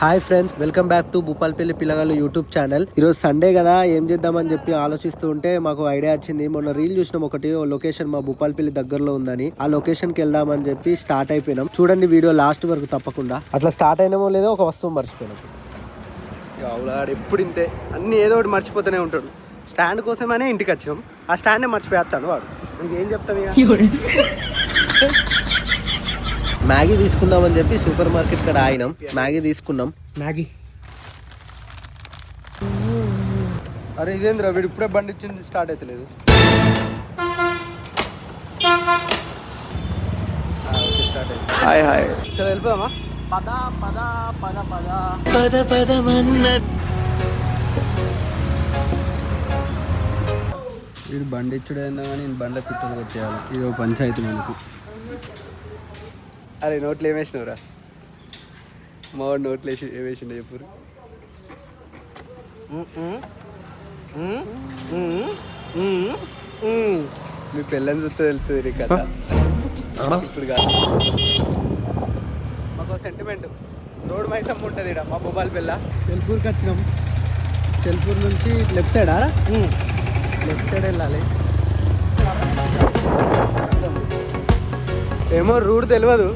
Hi friends, welcome back to Bhupalpally పిల్లగాళ్ళు YouTube channel. ఈరోజు Sunday కదా, ఏం చేద్దామని చెప్పి ఆలోచిస్తూ ఉంటే మాకు ఐడియా వచ్చింది. మొన్న రీల్ చూసినాం ఒకటి, లొకేషన్ మా భూపాల్పల్లి దగ్గరలో ఉందని. ఆ లొకేషన్ కి వెళ్దామని చెప్పి స్టార్ట్ అయిపోయినాం. చూడండి వీడియో లాస్ట్ వరకు తప్పకుండా. అట్లా స్టార్ట్ అయినామో లేదో ఒక వస్తువు మర్చిపోయినాం. ఆడు ఎప్పుడు ఇంతే, అన్ని ఏదో ఒకటి మర్చిపోతూనే ఉంటాడు. స్టాండ్ కోసమనే ఇంటికి వచ్చాం, ఆ స్టాండే మర్చిపోతాడు వాడు. ఇంకేం చెప్తాం ఇక. మ్యాగీ తీసుకుందామని చెప్పి సూపర్ మార్కెట్ కాడ ఆగినాం. మ్యాగీ తీసుకున్నాం. అరే ఇదేంద్రా, వీడు ఇప్పుడే బండి ఇచ్చింది స్టార్ట్ అవుతలేదు. హాయ్ హాయ్, చలో వెళ్ళిపోదామా? పద పద పద పద పద పదమన్న. వీడు బండి ఇచ్చుడు ఏందో కానీ నేను బండ్ల పిట్టలు కొట్టేయాలి. ఇది ఒక పంచాయతీ మనకు. అరే నోట్లు ఏమేసినవురా? మా వాడు నోట్లు ఏమేసిండే చెప్పురు. మీ పిల్లని చూస్తే తెలుస్తుంది నీ కథ. ఇప్పుడు కాదు, మాకు సెంటిమెంట్. రోడ్ మైసమ్మ ఉంటుంది ఇక్కడ మా మొబైల్ పిల్ల. చెల్పూర్కి వచ్చినాం. చెల్పూర్ నుంచి లెఫ్ట్ సైడ్ ఆరా, లెఫ్ట్ సైడ్ వెళ్ళాలి. ఏమో రూట్ తెలియదు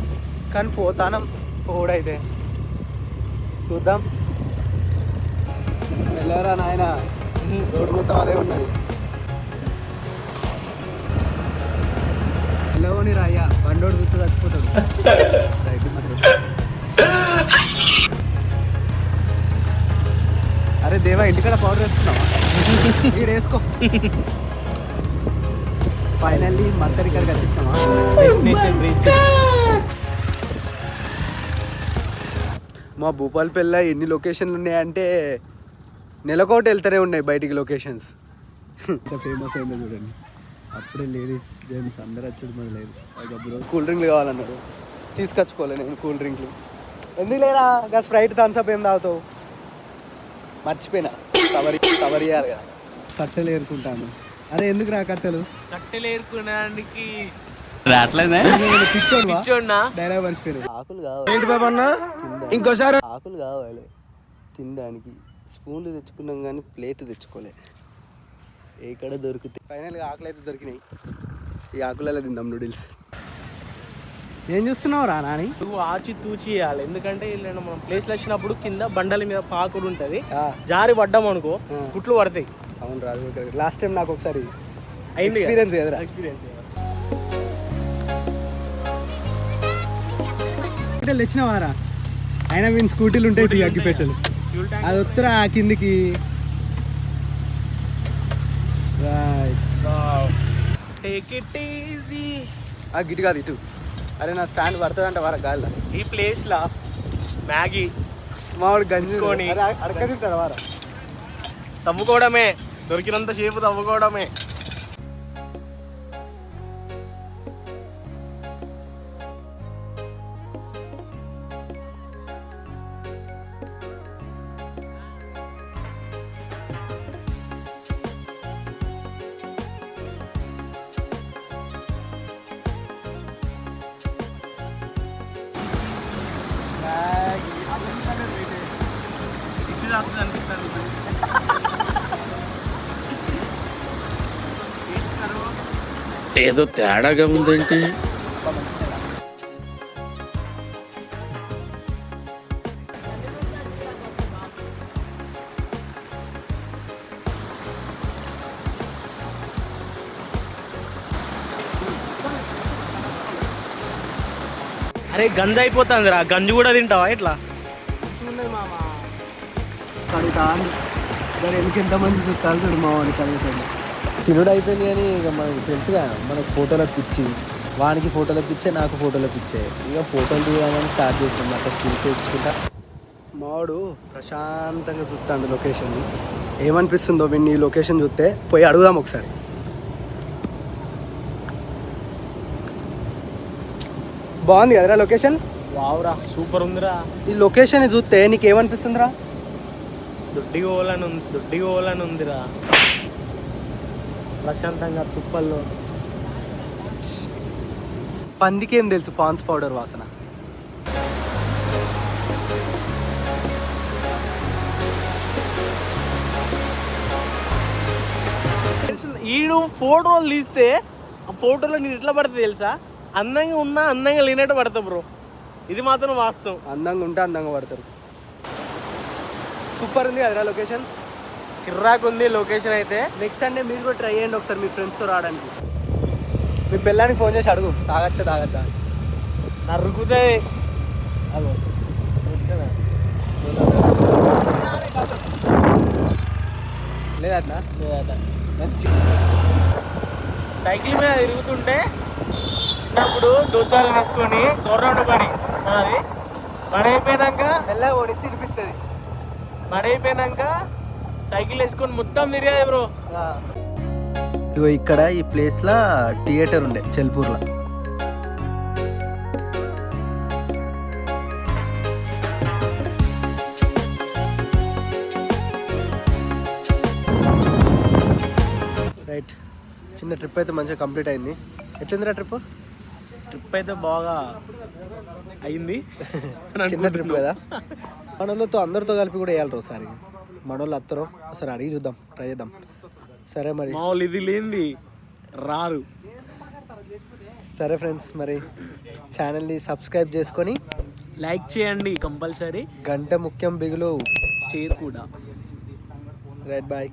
కానీ పోతానం. పోడైతే చూద్దాం. వెళ్ళారా నాయన, రోడ్డు మొత్తం అదే ఉన్నది. వెళ్ళవని రాయ్యా, బండోడు చుట్టూ చచ్చిపోతాడు. అరే దేవా, ఇంటికాడ పౌడర్ వేసుకున్నావా? వీడు వేసుకో. ఫైనల్లీ మత్తడికాడికి వచ్చేసినామా. మా భూపాల్పల్లి ఎన్ని లొకేషన్లు ఉన్నాయంటే నెలకోటి వెళ్తూనే ఉన్నాయి బయటికి లొకేషన్స్. ఇంత ఫేమస్ అయిందో చూడండి. అప్పుడే లేడీస్ జెంట్స్ అందరూ వచ్చేది మొదలైంది. కూల్ డ్రింక్లు కావాలన్నారు, తీసుకొచ్చుకోలే నేను కూల్ డ్రింక్లు. ఎందుకు లేరా గా స్ప్రైట్ థమ్స్అప్ ఏం తాగుతావు? మర్చిపోయినా, కవర్ చేయాలి కదా. కట్టెలు ఏరుకుంటాను. అరే ఎందుకు రా కట్టెలు? కట్టెలు ఏరుకోవడానికి డైలాగ్ మర్చిపోయాను. ఆకులు కావాలి, ఇంకోసారి ఆకులు కావాలి తినడానికి. స్పూన్లు తెచ్చుకున్నాం కానీ ప్లేట్ తెచ్చుకోలే. ఎక్కడ దొరుకుతాయి? ఫైనల్గా ఆకులు అయితే దొరికినాయి. ఈ ఆకులలో తిందాం నూడిల్స్. ఏం చూస్తున్నావు రా నాని? నువ్వు ఆచి తూచి చేయాలి. ఎందుకంటే మనం ప్లేస్లో వచ్చినప్పుడు కింద బండల మీద పాకుడు ఉంటుంది, జారి పడ్డాం అనుకో కుట్లు పడతాయి. అవును రాదు, లాస్ట్ టైం నాకు ఒకసారి అయింది ఎక్స్పీరియన్స్ కదా. పెట్టెలు తెచ్చినవారా? అయినా మీ స్కూటీలు ఉంటాయి అగ్గి పెట్టెలు. అది వస్తురా కిందికి. గిటి కాదు ఇటు. అరే నా స్టాండ్ పడుతుందంట వారా గాలిలో. ఈ ప్లేస్లో మ్యాగీ మామిడి గంజుకొని అడగలుగుతాడు వారా. తవ్వుకోవడమే, దొరికినంత సేపు తవ్వుకోవడమే. ఏదో తేడాగా ఉందేంటి? అరే గంజు అయిపోతుంది రా, గంజు కూడా తింటావా? ఇట్లా ఎంతమంది చుట్టాలు చూడు మా వాడిని కలుగుతుంది. తినుడు అయిపోయింది కానీ ఇక మనకు తెలుసుగా, మనకు ఫోటోలో పిచ్చి. వానికి ఫోటోలో పిచ్చే, నాకు ఫోటోలో పిచ్చే. ఇక ఫోటోలు తీయాలని స్టార్ట్ చేసినాం. అట్లా స్కిల్స్ తెచ్చుకుంటా. మావాడు ప్రశాంతంగా చూస్తాడు లొకేషన్. ఏమనిపిస్తుందో వీడిని ఈ లొకేషన్ చూస్తే? పోయి అడుగుదాం ఒకసారి. బాగుంది కదరా లొకేషన్? వావురా, సూపర్ ఉందిరా. ఈ లొకేషన్ చూస్తే నీకేమనిపిస్తుందిరా? దొడ్డిగోలని ఉందిరా. ప్రశాంతంగా తుప్పల్లో. పందికేం తెలుసు పాన్స్ పౌడర్ వాసన. ఈడు ఫోటోలు తీస్తే ఆ ఫోటోలో నేను ఎట్లా పడుతుంది తెలుసా, అందంగా ఉన్నా అందంగా లేనట్టు పడతా బ్రో. ఇది మాత్రం వాస్తవం. అందంగా ఉంటే అందంగా పడతారు. సూపర్ ఉంది కదరా లొకేషన్, కిర్రాక్ ఉంది లొకేషన్ అయితే. నెక్స్ట్ సండే మీరు కూడా ట్రై చేయండి ఒకసారి మీ ఫ్రెండ్స్తో రావడానికి. మీ పిల్లానికి ఫోన్ చేసి అడుగు తాగొద్దా. నరుకుతాయి అదో లేదట్నా. మంచి సైకిల్ మీద తిరుగుతుంటే చిన్నప్పుడు దోచాలు నెట్టుకొని గవర్నమెంట్ మాది పడైపోయినాక మెల్లగా ఓడి తినిపిస్తుంది. పడైపోయినాక సైకిల్ వేసుకొని మొత్తం తిరిగాయి బ్రో. ఇగో ఇక్కడ ఈ ప్లేస్లో థియేటర్ ఉండే చెల్పూర్లో. రైట్, చిన్న ట్రిప్ అయితే మంచిగా కంప్లీట్ అయింది. ఎట్లుందిరా ట్రిప్? ట్రిప్ అయితే బాగా అయింది. చిన్న ట్రిప్ కదా. మనోళ్ళతో అందరితో కలిపి కూడా వేయాలి ఒకసారి. మనోళ్ళు అత్తరో ఒకసారి అడిగి చూద్దాం, ట్రై చేద్దాం. సరే మరి, మా వాళ్ళు ఇది లేనిది రారు. సరే ఫ్రెండ్స్, మరి ఛానల్ని సబ్స్క్రైబ్ చేసుకొని లైక్ చేయండి కంపల్సరీ. గంట ముఖ్యం బిగులు. షేర్ కూడా. Right, bye.